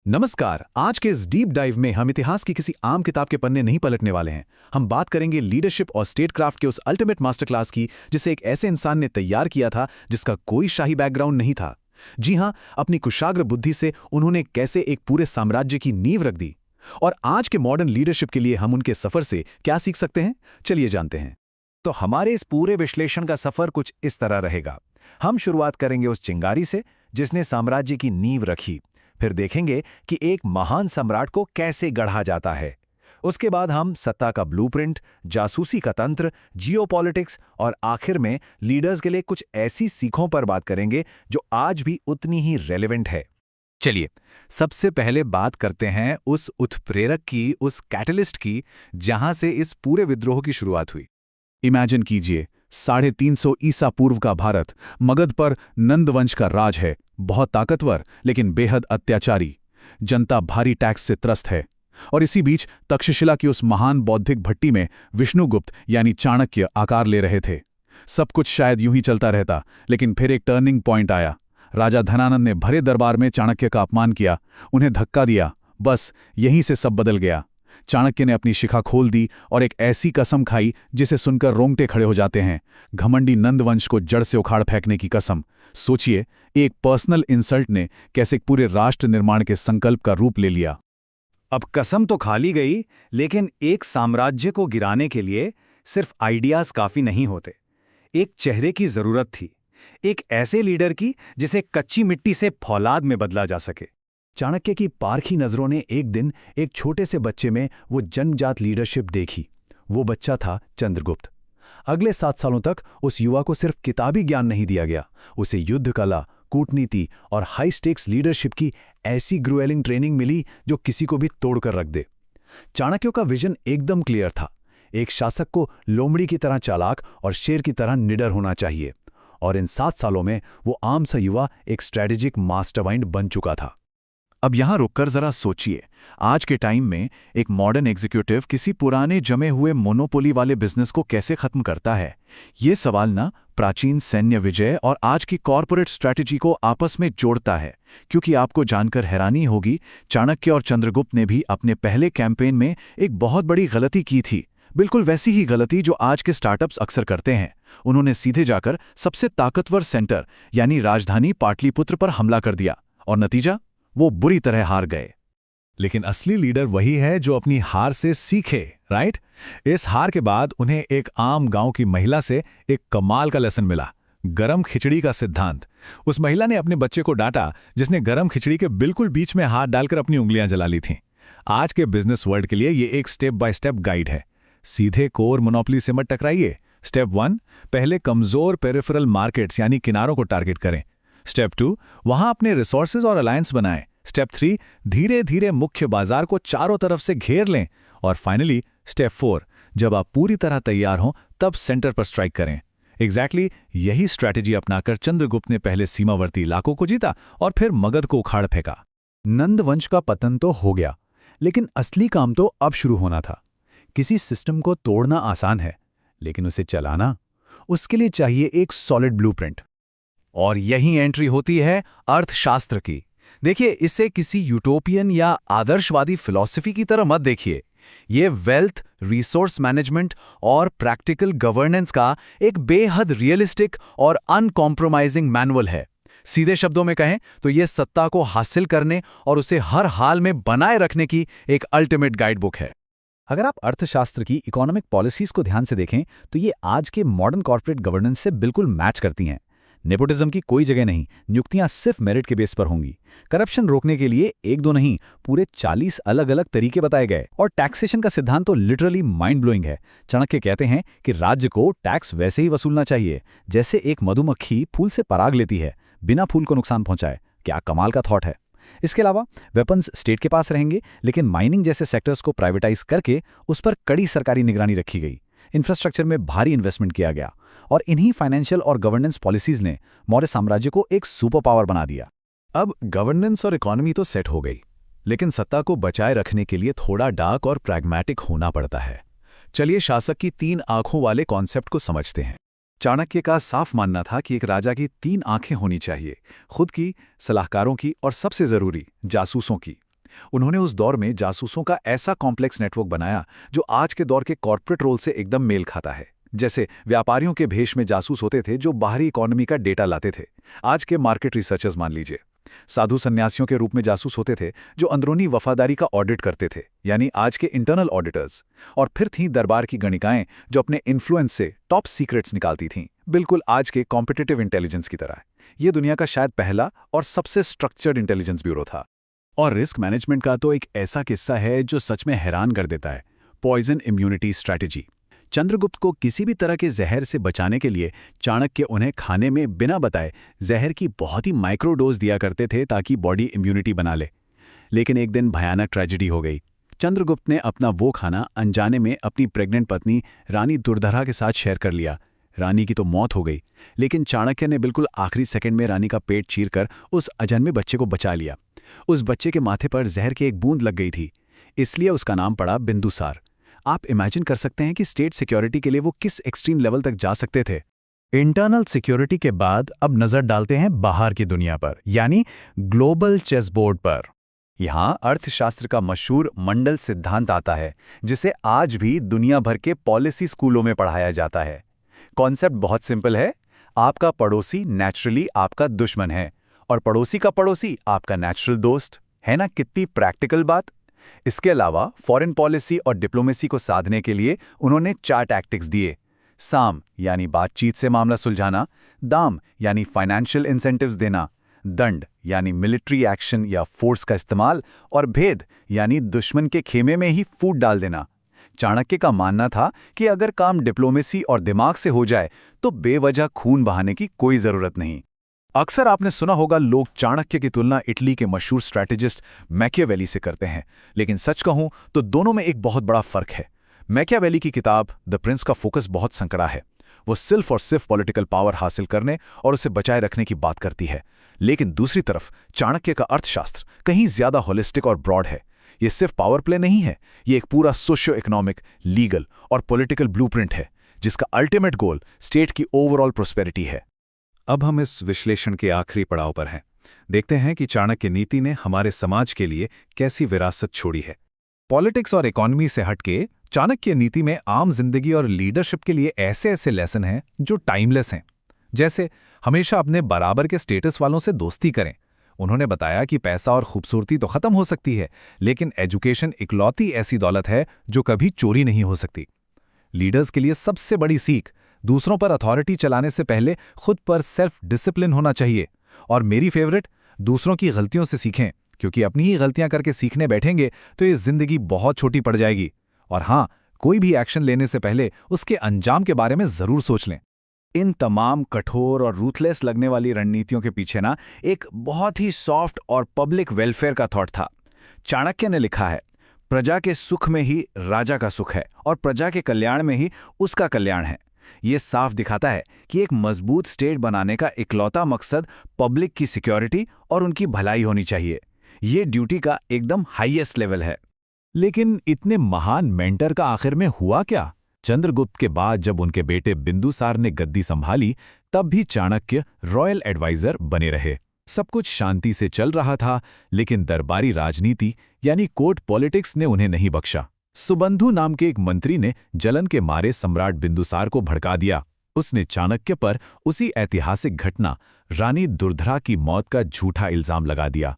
नमस्कार। आज के इस डीप डाइव में हम इतिहास की किसी आम किताब के पन्ने नहीं पलटने वाले हैं। हम बात करेंगे लीडरशिप और स्टेटक्राफ्ट के उस अल्टीमेट मास्टर क्लास की, जिसे एक ऐसे इंसान ने तैयार किया था जिसका कोई शाही बैकग्राउंड नहीं था। जी हां, अपनी कुशाग्र बुद्धि से उन्होंने कैसे एक पूरे साम्राज्य की नींव रख दी। और आज के मॉडर्न लीडरशिप के लिए हम उनके सफर से क्या सीख सकते हैं, चलिए जानते हैं। तो हमारे इस पूरे विश्लेषण का सफर कुछ इस तरह रहेगा। हम शुरुआत करेंगे उस चिंगारी से जिसने साम्राज्य की नींव रखी। फिर देखेंगे कि एक महान सम्राट को कैसे गढ़ा जाता है। उसके बाद हम सत्ता का ब्लूप्रिंट, जासूसी का तंत्र, जियोपॉलिटिक्स और आखिर में लीडर्स के लिए कुछ ऐसी सीखों पर बात करेंगे जो आज भी उतनी ही रेलेवेंट है। चलिए, सबसे पहले बात करते हैं उस उत्प्रेरक की, उस कैटलिस्ट की, जहां से इस पूरे विद्रोह की शुरुआत हुई। इमेजिन कीजिए, 350 ईसा पूर्व का भारत, मगध पर नंदवंश का राज है। बहुत ताकतवर लेकिन बेहद अत्याचारी। जनता भारी टैक्स से त्रस्त है। और इसी बीच तक्षशिला की उस महान बौद्धिक भट्टी में विष्णुगुप्त यानी चाणक्य आकार ले रहे थे। सब कुछ शायद यूं ही चलता रहता, लेकिन फिर एक टर्निंग पॉइंट आया। राजा धनानंद ने भरे दरबार में चाणक्य का अपमान किया, उन्हें धक्का दिया। बस यहीं से सब बदल गया। चाणक्य ने अपनी शिखा खोल दी और एक ऐसी कसम खाई जिसे सुनकर रोंगटे खड़े हो जाते हैं। घमंडी नंदवंश को जड़ से उखाड़ फेंकने की कसम। सोचिए, एक पर्सनल इंसल्ट ने कैसे पूरे राष्ट्र निर्माण के संकल्प का रूप ले लिया। अब कसम तो खा ली गई, लेकिन एक साम्राज्य को गिराने के लिए सिर्फ आइडियाज काफी नहीं होते। एक चेहरे की जरूरत थी, एक ऐसे लीडर की जिसे कच्ची मिट्टी से फौलाद में बदला जा सके। चाणक्य की पारखी नजरों ने एक दिन एक छोटे से बच्चे में वो जन्मजात लीडरशिप देखी। वो बच्चा था चंद्रगुप्त। अगले 7 सालों तक उस युवा को सिर्फ किताबी ज्ञान नहीं दिया गया, उसे युद्ध कला, कूटनीति और हाई स्टेक्स लीडरशिप की ऐसी ग्रुएलिंग ट्रेनिंग मिली जो किसी को भी तोड़कर रख दे। चाणक्य का विजन एकदम क्लियर था। एक शासक को लोमड़ी की तरह चालाक और शेर की तरह निडर होना चाहिए। और इन 7 सालों में वो आम सा युवा एक स्ट्रेटेजिक मास्टरमाइंड बन चुका था। अब यहां रुककर जरा सोचिए, आज के टाइम में एक मॉडर्न एग्जीक्यूटिव किसी पुराने जमे हुए मोनोपोली वाले बिजनेस को कैसे खत्म करता है। ये सवाल ना प्राचीन सैन्य विजय और आज की कॉरपोरेट स्ट्रैटेजी को आपस में जोड़ता है। क्योंकि आपको जानकर हैरानी होगी, चाणक्य और चंद्रगुप्त ने भी अपने पहले कैंपेन में एक बहुत बड़ी गलती की थी। बिल्कुल वैसी ही गलती जो आज के स्टार्टअप्स अक्सर करते हैं। उन्होंने सीधे जाकर सबसे ताकतवर सेंटर यानी राजधानी पाटलिपुत्र पर हमला कर दिया और नतीजा, वो बुरी तरह हार गए। लेकिन असली लीडर वही है जो अपनी हार से सीखे, राइट? इस हार के बाद उन्हें एक आम गांव की महिला से एक कमाल का लेसन मिला, गरम खिचड़ी का सिद्धांत। उस महिला ने अपने बच्चे को डांटा जिसने गरम खिचड़ी के बिल्कुल बीच में हाथ डालकर अपनी उंगलियां जला ली थीं। आज के बिजनेस वर्ल्ड के लिए ये एक स्टेप बाय स्टेप गाइड है। सीधे कोर मोनोपोली से मत टकराइए। स्टेप 1, पहले कमजोर पेरिफेरल मार्केट्स यानी किनारों को टारगेट करें। स्टेप 2, वहां अपने रिसोर्सेज और अलायंस बनाएं। स्टेप 3, धीरे धीरे मुख्य बाजार को चारों तरफ से घेर लें। और फाइनली स्टेप 4, जब आप पूरी तरह तैयार हों तब सेंटर पर स्ट्राइक करें। एग्जैक्टली यही स्ट्रैटेजी अपनाकर चंद्रगुप्त ने पहले सीमावर्ती इलाकों को जीता और फिर मगध को उखाड़ फेंका। नंदवंश का पतन तो हो गया, लेकिन असली काम तो अब शुरू होना था। किसी सिस्टम को तोड़ना आसान है, लेकिन उसे चलाना, उसके लिए चाहिए एक सॉलिड ब्लूप्रिंट। और यही एंट्री होती है अर्थशास्त्र की। देखिए, इसे किसी यूटोपियन या आदर्शवादी फिलॉसफी की तरह मत देखिए। ये वेल्थ, रिसोर्स मैनेजमेंट और प्रैक्टिकल गवर्नेंस का एक बेहद रियलिस्टिक और अनकॉम्प्रोमाइजिंग मैनुअल है। सीधे शब्दों में कहें तो ये सत्ता को हासिल करने और उसे हर हाल में बनाए रखने की एक अल्टीमेट गाइडबुक है। अगर आप अर्थशास्त्र की इकोनॉमिक पॉलिसीज को ध्यान से देखें तो ये आज के मॉडर्न कॉर्पोरेट गवर्नेंस से बिल्कुल मैच करती हैं। नेपोटिज्म की कोई जगह नहीं, नियुक्तियां सिर्फ मेरिट के बेस पर होंगी। करप्शन रोकने के लिए एक दो नहीं, पूरे 40 अलग अलग तरीके बताए गए। और टैक्सेशन का सिद्धांत तो लिटरली माइंड ब्लोइंग है। चाणक्य कहते हैं कि राज्य को टैक्स वैसे ही वसूलना चाहिए जैसे एक मधुमक्खी फूल से पराग लेती है, बिना फूल को नुकसान पहुंचाए। क्या कमाल का थॉट है। इसके अलावा वेपन्स स्टेट के पास रहेंगे, लेकिन माइनिंग जैसे सेक्टर्स को प्राइवेटाइज करके उस पर कड़ी सरकारी निगरानी रखी गई। इंफ्रास्ट्रक्चर में भारी इन्वेस्टमेंट किया गया और इन्हीं फाइनेंशियल और गवर्नेंस पॉलिसीज ने मौर्य साम्राज्य को एक सुपर पावर बना दिया। अब गवर्नेंस और इकोनॉमी तो सेट हो गई, लेकिन सत्ता को बचाए रखने के लिए थोड़ा डार्क और प्रैग्मैटिक होना पड़ता है। चलिए शासक की 3 आंखों वाले कॉन्सेप्ट को समझते हैं। चाणक्य का साफ मानना था कि एक राजा की 3 आंखें होनी चाहिए, खुद की, सलाहकारों की और सबसे जरूरी जासूसों की। उन्होंने उस दौर में जासूसों का ऐसा कॉम्प्लेक्स नेटवर्क बनाया जो आज के दौर के कॉर्पोरेट रोल से एकदम मेल खाता है। जैसे व्यापारियों के भेष में जासूस होते थे जो बाहरी इकोनॉमी का डेटा लाते थे, आज के मार्केट रिसर्चर्स मान लीजिए। साधु सन्यासियों के रूप में जासूस होते थे जो अंदरूनी वफादारी का ऑडिट करते थे, यानी आज के इंटरनल ऑडिटर्स। और फिर थीं दरबार की गणिकाएं जो अपने इन्फ्लुएंस से टॉप सीक्रेट्स निकालती थीं, बिल्कुल आज के कॉम्पिटिटिव इंटेलिजेंस की तरह। ये दुनिया का शायद पहला और सबसे स्ट्रक्चर्ड इंटेलिजेंस ब्यूरो था। और रिस्क मैनेजमेंट का तो एक ऐसा किस्सा है जो सच में हैरान कर देता है। Poison immunity strategy. चंद्रगुप्त को किसी भी तरह के जहर से बचाने के लिए चाणक्य उन्हें खाने में बिना बताए जहर की बहुत ही माइक्रो डोज दिया करते थे ताकि बॉडी इम्यूनिटी बना ले। लेकिन एक दिन भयानक ट्रेजेडी हो गई। चंद्रगुप्त ने अपना वो खाना अनजाने में अपनी प्रेग्नेंट पत्नी रानी दुर्धरा के साथ शेयर कर लिया। रानी की तो मौत हो गई, लेकिन चाणक्य ने बिल्कुल आखिरी सेकंड में रानी का पेट चीरकर उस अजन्मे बच्चे को बचा लिया। उस बच्चे के माथे पर जहर की एक बूंद लग गई थी, इसलिए उसका नाम पड़ा बिंदुसार। आप इमेजिन कर सकते हैं कि स्टेट सिक्योरिटी के लिए वो किस एक्सट्रीम लेवल तक जा सकते थे। इंटरनल सिक्योरिटी के बाद अब नजर डालते हैं बाहर की दुनिया पर, यानी ग्लोबल चेसबोर्ड पर। यहाँ अर्थशास्त्र का मशहूर मंडल सिद्धांत आता है, जिसे आज भी दुनिया भर के पॉलिसी स्कूलों में पढ़ाया जाता है। कॉन्सेप्ट बहुत सिंपल है। आपका पड़ोसी नेचुरली आपका दुश्मन है और पड़ोसी का पड़ोसी आपका नेचुरल दोस्त है। ना कितनी प्रैक्टिकल बात। इसके अलावा फॉरेन पॉलिसी और डिप्लोमेसी को साधने के लिए उन्होंने 4 टैक्टिक्स दिए। साम यानी बातचीत से मामला सुलझाना, दाम यानी फाइनेंशियल इंसेंटिव्स देना, दंड यानी मिलिट्री एक्शन या फोर्स का इस्तेमाल, और भेद यानी दुश्मन के खेमे में ही फूट डाल देना। चाणक्य का मानना था कि अगर काम डिप्लोमेसी और दिमाग से हो जाए तो बेवजह खून बहाने की कोई जरूरत नहीं। अक्सर आपने सुना होगा लोग चाणक्य की तुलना इटली के मशहूर स्ट्रैटेजिस्ट मैकियावेली से करते हैं, लेकिन सच कहूं तो दोनों में एक बहुत बड़ा फर्क है। मैकियावेली की किताब द प्रिंस का फोकस बहुत संकरा है। वो सिर्फ और सिर्फ पॉलिटिकल पावर हासिल करने और उसे बचाए रखने की बात करती है। लेकिन दूसरी तरफ चाणक्य का अर्थशास्त्र कहीं ज्यादा होलिस्टिक और ब्रॉड है। ये सिर्फ पावर प्ले नहीं है, ये एक पूरा सोशियो इकोनॉमिक, लीगल और पॉलिटिकल ब्लूप्रिंट है, जिसका अल्टीमेट गोल स्टेट की ओवरऑल प्रोस्पेरिटी है। अब हम इस विश्लेषण के आखिरी पड़ाव पर हैं। देखते हैं कि चाणक्य नीति ने हमारे समाज के लिए कैसी विरासत छोड़ी है। पॉलिटिक्स और इकोनॉमी से हटके चाणक्य नीति में आम जिंदगी और लीडरशिप के लिए ऐसे ऐसे लेसन हैं जो टाइमलेस हैं। जैसे हमेशा अपने बराबर के स्टेटस वालों से दोस्ती करें। उन्होंने बताया कि पैसा और खूबसूरती तो खत्म हो सकती है, लेकिन एजुकेशन इकलौती ऐसी दौलत है जो कभी चोरी नहीं हो सकती। लीडर्स के लिए सबसे बड़ी सीख, दूसरों पर अथॉरिटी चलाने से पहले खुद पर सेल्फ डिसिप्लिन होना चाहिए। और मेरी फेवरेट, दूसरों की गलतियों से सीखें, क्योंकि अपनी ही गलतियां करके सीखने बैठेंगे तो ये जिंदगी बहुत छोटी पड़ जाएगी। और हाँ, कोई भी एक्शन लेने से पहले उसके अंजाम के बारे में जरूर सोच लें। इन तमाम कठोर और रूथलेस लगने वाली रणनीतियों के पीछे ना एक बहुत ही सॉफ्ट और पब्लिक वेलफेयर का थॉट था। चाणक्य ने लिखा है, प्रजा के सुख में ही राजा का सुख है और प्रजा के कल्याण में ही उसका कल्याण है। ये साफ दिखाता है कि एक मजबूत स्टेट बनाने का इकलौता मकसद पब्लिक की सिक्योरिटी और उनकी भलाई होनी चाहिए। ये ड्यूटी का एकदम हाईएस्ट लेवल है। लेकिन इतने महान मेंटर का आखिर में हुआ क्या? चंद्रगुप्त के बाद जब उनके बेटे बिंदुसार ने गद्दी संभाली, तब भी चाणक्य रॉयल एडवाइजर बने रहे। सब कुछ शांति से चल रहा था, लेकिन दरबारी राजनीति यानी कोर्ट पॉलिटिक्स ने उन्हें नहीं बख्शा। सुबंधु नाम के एक मंत्री ने जलन के मारे सम्राट बिंदुसार को भड़का दिया। उसने चाणक्य पर उसी ऐतिहासिक घटना रानी दुर्धरा की मौत का झूठा इल्जाम लगा दिया।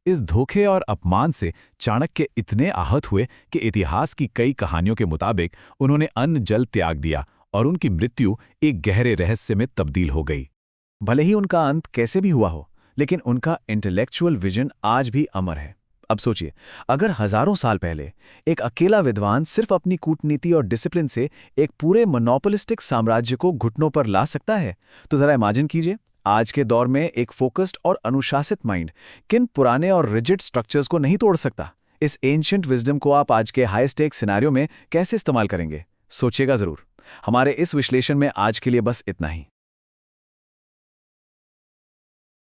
इस धोखे और अपमान से चाणक्य इतने आहत हुए कि इतिहास की कई कहानियों के मुताबिक उन्होंने अन्न जल त्याग दिया और उनकी मृत्यु एक गहरे रहस्य में तब्दील हो गई। भले ही उनका अंत कैसे भी हुआ हो, लेकिन उनका इंटेलेक्चुअल विजन आज भी अमर है। अब सोचिए, अगर हजारों साल पहले एक अकेला विद्वान सिर्फ अपनी कूटनीति और डिसिप्लिन से एक पूरे मोनोपोलिस्टिक साम्राज्य को घुटनों पर ला सकता है, तो जरा इमेजिन कीजिए आज के दौर में एक फोकस्ड और अनुशासित माइंड किन पुराने और रिजिड स्ट्रक्चर्स को नहीं तोड़ सकता। इस एंशिएंट विजडम को आप आज के हाई स्टेक सिनेरियो में कैसे इस्तेमाल करेंगे, सोचिएगा जरूर। हमारे इस विश्लेषण में आज के लिए बस इतना ही।